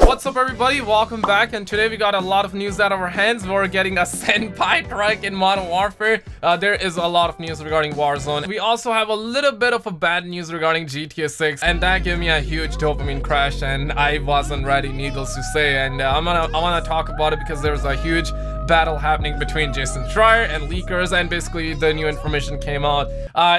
What's up everybody, welcome back, and today we got a lot of news out of our hands. We're getting a Senpai truck in Modern Warfare. There is a lot of news regarding Warzone. We also have a little bit of a bad news regarding GTA 6, and that gave me a huge dopamine crash and I wasn't ready, needless to say. And I wanna talk about it because there's a huge battle happening between Jason Schreier and leakers, and basically the new information came out.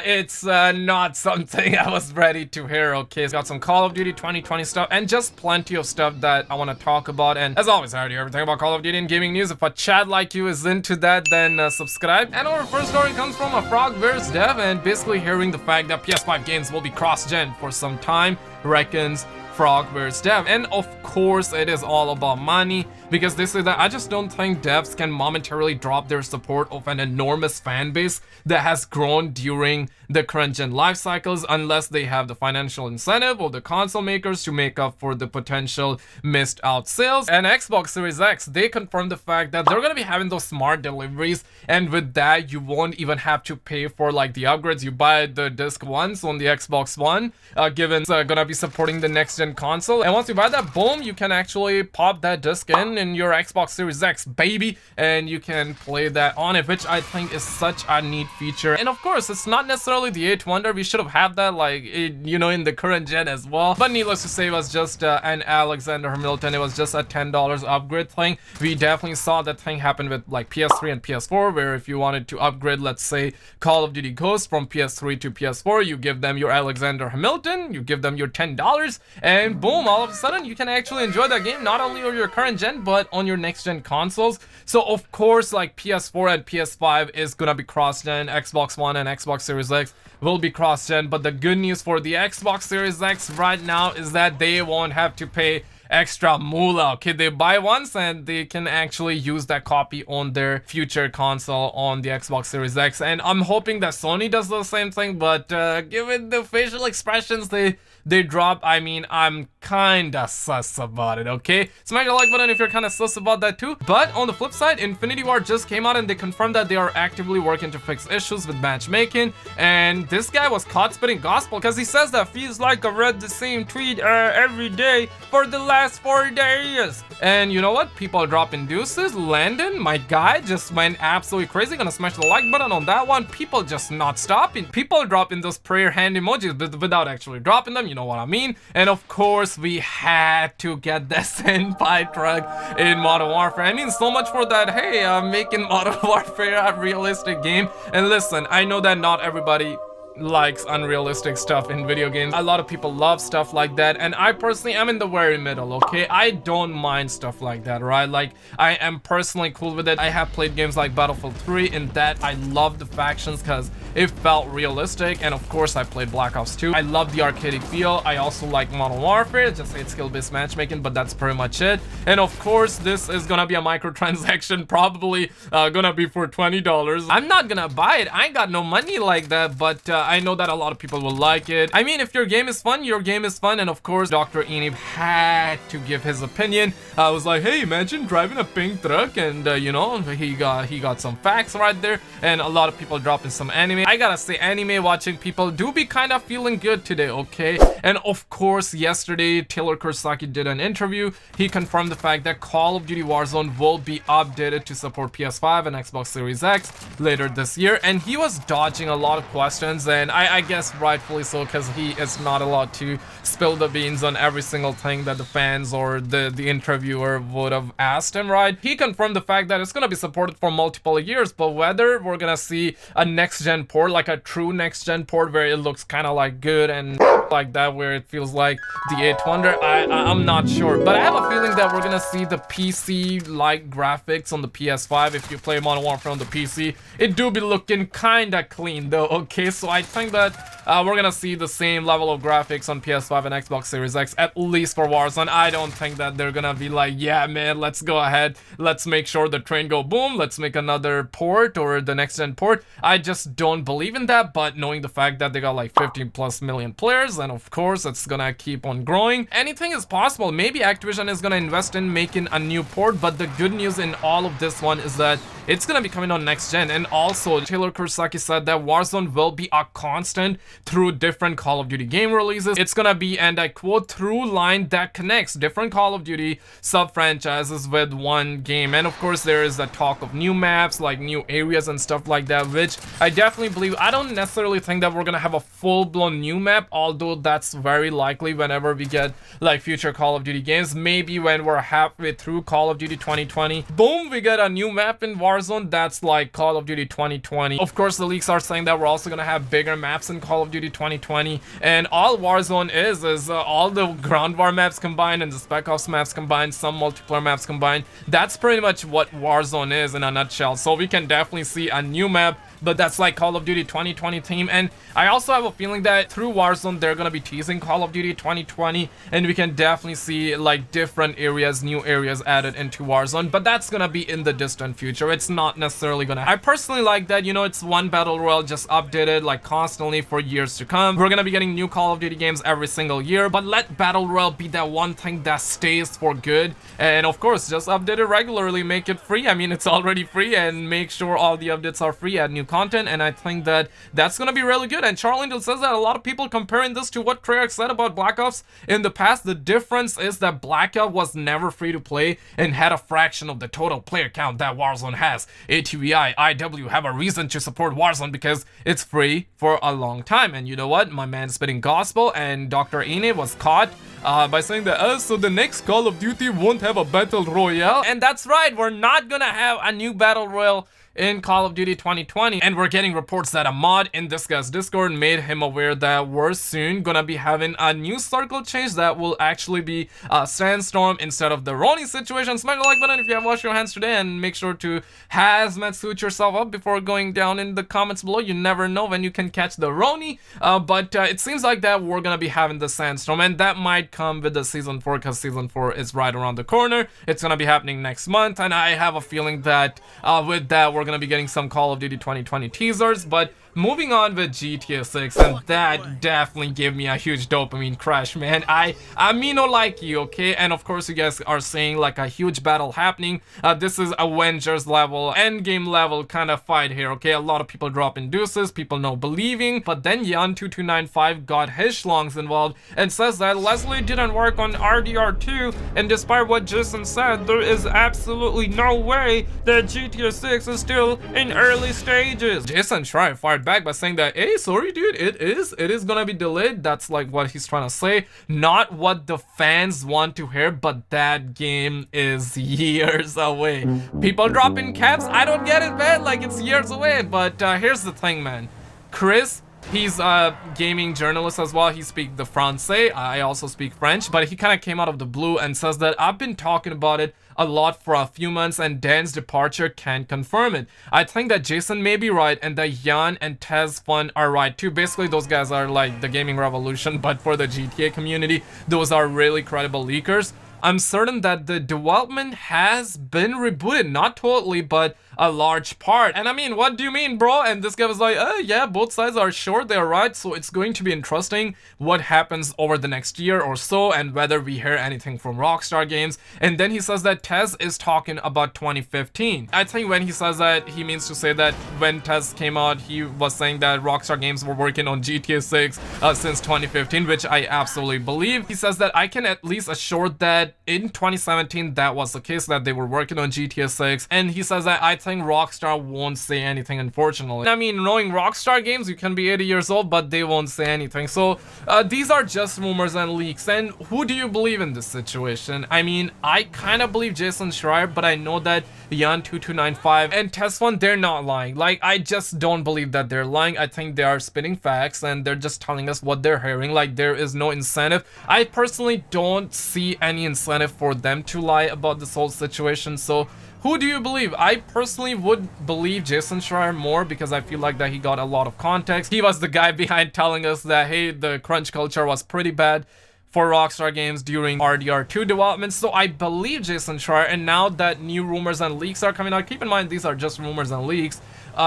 It's not something I was ready to hear. Okay, it's got some Call of Duty 2020 stuff and just plenty of stuff that I want to talk about. And as always, I heard everything about Call of Duty and gaming news. If a chat like you is into that, then subscribe. And our first story comes from a Frogwares dev, and basically hearing the fact that PS5 games will be cross-gen for some time, reckons Frogwares dev. And of course it is all about money, because they say that I just don't think devs can momentarily drop their support of an enormous fan base that has grown during the current gen life cycles unless they have the financial incentive of the console makers to make up for the potential missed out sales. And Xbox Series X, they confirmed the fact that they're gonna be having those smart deliveries, and with that you won't even have to pay for like the upgrades. You buy the disc once on the Xbox One, given it's gonna be supporting the next gen console, and once you buy that, boom, you can actually pop that disc in your Xbox Series X, baby, and you can play that on it, which I think is such a neat feature. And of course it's not necessarily the 8th wonder, we should have had that like you know, in the current gen as well, but needless to say, it was just an Alexander Hamilton. It was just a $10 upgrade thing. We definitely saw that thing happen with like PS3 and PS4, where if you wanted to upgrade, let's say Call of Duty Ghost from PS3 to PS4, you give them your Alexander Hamilton, you give them your $10, and boom, all of a sudden you can actually enjoy that game not only on your current gen but on your next gen consoles. So of course, like PS4 and PS5 is gonna be cross-gen, Xbox One and Xbox Series X will be cross-gen, but the good news for the Xbox Series X right now is that they won't have to pay extra moolah. Okay, they buy once and they can actually use that copy on their future console on the Xbox Series X. And I'm hoping that Sony does the same thing, but given the facial expressions they drop, I mean, I'm kinda sus about it. Okay, smash the like button if you're kinda sus about that too. But on the flip side, Infinity Ward just came out and they confirmed that they are actively working to fix issues with matchmaking. And this guy was caught spitting gospel because he says that feels like I read the same tweet every day for the last 4 days. And you know what? People are dropping deuces. Landon, my guy, just went absolutely crazy. Gonna smash the like button on that one. People just not stopping. People dropping those prayer hand emojis without actually dropping them. You know what I mean? And of course, we had to get the Senpai truck in Modern Warfare. I mean, so much for that. Hey, I'm making Modern Warfare a realistic game. And listen, I know that not everybody likes unrealistic stuff in video games. A lot of people love stuff like that, and I personally am in the very middle. Okay, I don't mind stuff like that, right? Like, I am personally cool with it. I have played games like Battlefield 3 in that I love the factions because it felt realistic, and of course I played Black Ops 2. I love the arcade feel. I also like Modern Warfare, just it's skill-based matchmaking, but that's pretty much it. And of course this is gonna be a microtransaction, probably gonna be for $20. I'm not gonna buy it, I ain't got no money like that, but I know that a lot of people will like it. I mean, if your game is fun, your game is fun. And of course, Dr. Enib had to give his opinion. I was like, hey, imagine driving a pink truck, and you know, he got some facts right there. And a lot of people dropping some anime. I gotta say, anime watching people do be kind of feeling good today, okay? And of course, yesterday, Taylor Kurosaki did an interview. He confirmed the fact that Call of Duty Warzone will be updated to support PS5 and Xbox Series X later this year. And he was dodging a lot of questions, and I guess rightfully so, because he is not allowed to spill the beans on every single thing that the fans or the interviewer would have asked him, right? He confirmed the fact that it's going to be supported for multiple years, but whether we're going to see a next-gen port, like a true next-gen port where it looks kind of like good and like that, where it feels like the 8th wonder, I'm not sure. But I have a feeling that we're going to see the PC-like graphics on the PS5. If you play Modern Warfare on the PC, it do be looking kind of clean though, okay? So I think that we're gonna see the same level of graphics on PS5 and Xbox Series X, at least for Warzone. I don't think that they're gonna be like, yeah man, let's go ahead, let's make sure the train go boom, let's make another port or the next gen port. I just don't believe in that, but knowing the fact that they got like 15+ million players, and of course it's gonna keep on growing, anything is possible. Maybe Activision is gonna invest in making a new port, but the good news in all of this one is that it's gonna be coming on next gen. And also, Taylor Kurosaki said that Warzone will be a constant through different Call of Duty game releases. It's gonna be, and I quote, through line that connects different Call of Duty sub-franchises with one game. And of course, there is a talk of new maps, like new areas and stuff like that, which I definitely believe. I don't necessarily think that we're gonna have a full-blown new map, although that's very likely whenever we get like future Call of Duty games. Maybe when we're halfway through Call of Duty 2020, boom, we get a new map in Warzone that's like Call of Duty 2020. Of course, the leaks are saying that we're also gonna have bigger maps in Call of Duty 2020, and all Warzone is all the ground war maps combined and the Spec Ops maps combined, some multiplayer maps combined. That's pretty much what Warzone is in a nutshell. So we can definitely see a new map, but that's like Call of Duty 2020 theme. And I also have a feeling that through Warzone they're gonna be teasing Call of Duty 2020, and we can definitely see like different areas, new areas added into Warzone, but that's gonna be in the distant future. It's not necessarily gonna. I personally like that, you know, it's one battle royale just updated like constantly for years to come. We're gonna be getting new Call of Duty games every single year, but let battle royale be that one thing that stays for good. And of course, just update it regularly, make it free. I mean, it's already free, and make sure all the updates are free, add new content, and I think that that's gonna be really good. And Charlington says that a lot of people comparing this to what Treyarch said about Black Ops in the past. The difference is that Black Ops was never free to play and had a fraction of the total player count that Warzone has. ATVI, IW have a reason to support Warzone because it's free for a long time. And you know what? My man spitting gospel, and Dr. Ine was caught by saying that, so the next Call of Duty won't have a battle royale. And that's right, we're not gonna have a new battle royale in Call of Duty 2020, and we're getting reports that a mod in this guy's Discord made him aware that we're soon gonna be having a new circle change that will actually be a sandstorm instead of the Roni situation. Smash the like button if you have washed your hands today, and make sure to hazmat suit yourself up before going down in the comments below. You never know when you can catch the Roni, but it seems like that we're gonna be having the sandstorm, and that might come with the season 4 because season 4 is right around the corner. It's gonna be happening next month, and I have a feeling that with that we're gonna be getting some Call of Duty 2020 teasers. But moving on with GTA 6, and that definitely gave me a huge dopamine crash, man. I mean, no like you, okay? And of course you guys are saying like a huge battle happening. This is Avengers level, endgame level kind of fight here, okay? A lot of people dropping deuces, people no believing, but then Yan2295 got his schlongs involved and says that Leslie didn't work on RDR2, and despite what Jason said, there is absolutely no way that GTA 6 is still in early stages. Jason Schreier fired back by saying that, hey, sorry dude, it is gonna be delayed. That's like what he's trying to say, not what the fans want to hear, but that game is years away. People dropping caps, I don't get it, man, like it's years away. But here's the thing, man. Chris, he's a gaming journalist as well. He speaks the Francais. I also speak French, but he kind of came out of the blue and says that I've been talking about it a lot for a few months, and Dan's departure can confirm it. I think that Jason may be right, and that Jan and Tez Fun are right too. Basically, those guys are like the gaming revolution, but for the GTA community, those are really credible leakers. I'm certain that the development has been rebooted, not totally, but a large part. And I mean, what do you mean, bro? And this guy was like, yeah, both sides are sure they're right. So it's going to be interesting what happens over the next year or so, and whether we hear anything from Rockstar Games. And then he says that Tez is talking about 2015. I think when he says that, he means to say that when Tez came out, he was saying that Rockstar Games were working on GTA 6 since 2015, which I absolutely believe. He says that I can at least assure that in 2017 that was the case, that they were working on GTA 6. And he says that I think Rockstar won't say anything, unfortunately. I mean, knowing Rockstar Games, you can be 80 years old, but they won't say anything. So these are just rumors and leaks. And who do you believe in this situation? I mean, I kind of believe Jason Schreier, but I know that Yan2295 and Tesfun, they're not lying. Like, I just don't believe that they're lying. I think they are spitting facts, and they're just telling us what they're hearing. Like, there is no incentive. I personally don't see any incentive for them to lie about this whole situation. So who do you believe? I personally would believe Jason Schreier more, because I feel like that he got a lot of context. He was the guy behind telling us that, hey, the crunch culture was pretty bad for Rockstar Games during RDR2 development. So I believe Jason Schreier, and now that new rumors and leaks are coming out, keep in mind these are just rumors and leaks,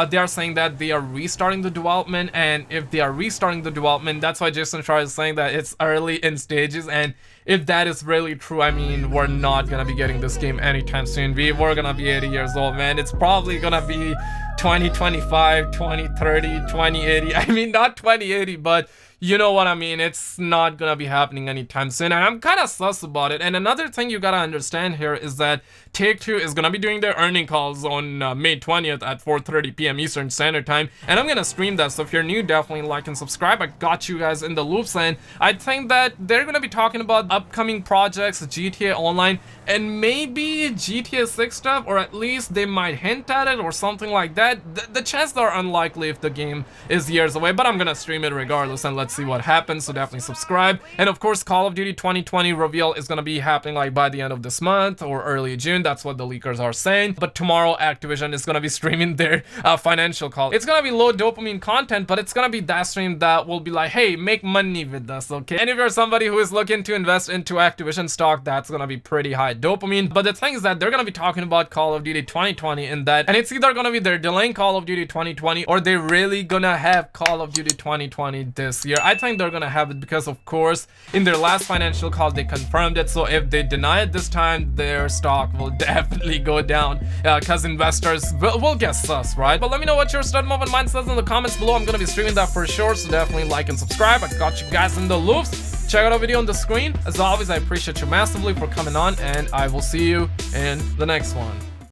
they are saying that they are restarting the development, and if they are restarting the development, that's why Jason Schreier is saying that it's early in stages. And if that is really true, I mean, we're not gonna be getting this game anytime soon. We're gonna be 80 years old, man. It's probably gonna be 2025, 2030, 2080. I mean, not 2080, but you know what I mean. It's not gonna be happening anytime soon, and I'm kind of sus about it. And another thing you gotta understand here is that Take-Two is gonna be doing their earning calls on May 20th at 4:30 p.m. Eastern Standard Time, and I'm gonna stream that. So if you're new, definitely like and subscribe. I got you guys in the loops, and I think that they're gonna be talking about upcoming projects, GTA Online, and maybe GTA 6 stuff, or at least they might hint at it or something like that. The chances are unlikely if the game is years away, but I'm gonna stream it regardless, and let's see what happens. So definitely subscribe. And of course, Call of Duty 2020 reveal is gonna be happening like by the end of this month or early June. That's what the leakers are saying. But tomorrow Activision is gonna be streaming their financial call. It's gonna be low dopamine content, but it's gonna be that stream that will be like, hey, make money with us, okay? And if you're somebody who is looking to invest into Activision stock, that's gonna be pretty high dopamine. But the thing is that they're gonna be talking about Call of Duty 2020 in that, and it's either gonna be they're delaying Call of Duty 2020 or they're really gonna have Call of Duty 2020 this year. I think they're gonna have it because, of course, in their last financial call they confirmed it. So if they deny it this time, their stock will definitely go down because investors will get sus, right? But let me know what your stud moment mind says in the comments below. I'm gonna be streaming that for sure, so definitely like and subscribe. I got you guys in the loops. Check out our video on the screen. As always, I appreciate you massively for coming on, and I will see you in the next one.